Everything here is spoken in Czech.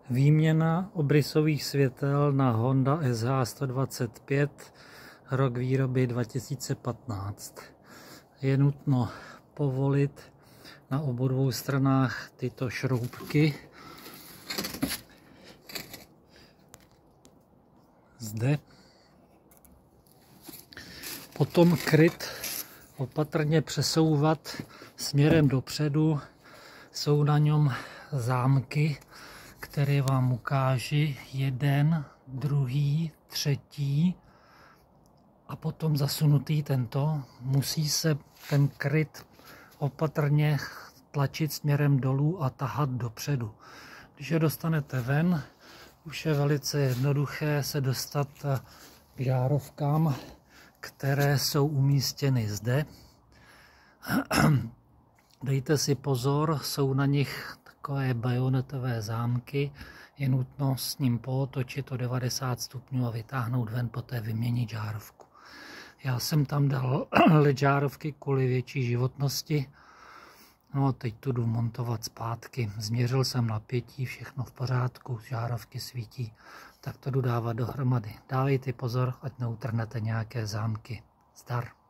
Výměna obrysových světel na Honda SH 125, rok výroby 2015. Je nutno povolit na obou dvou stranách tyto šroubky. Zde. Potom kryt opatrně přesouvat směrem dopředu. Jsou na něm zámky, které vám ukáží, jeden, druhý, třetí a potom zasunutý tento. Musí se ten kryt opatrně tlačit směrem dolů a tahat dopředu. Když je dostanete ven, už je velice jednoduché se dostat k žárovkám, které jsou umístěny zde. Dejte si pozor, jsou na nich takové bajonetové zámky, je nutno s ním pootočit o 90 stupňů a vytáhnout ven, poté vyměnit žárovku. Já jsem tam dal LED žárovky kvůli větší životnosti. No a teď tu jdu montovat zpátky. Změřil jsem napětí, všechno v pořádku, žárovky svítí, tak to jdu dávat dohromady. Dávejte pozor, ať neutrhnete nějaké zámky. Zdar.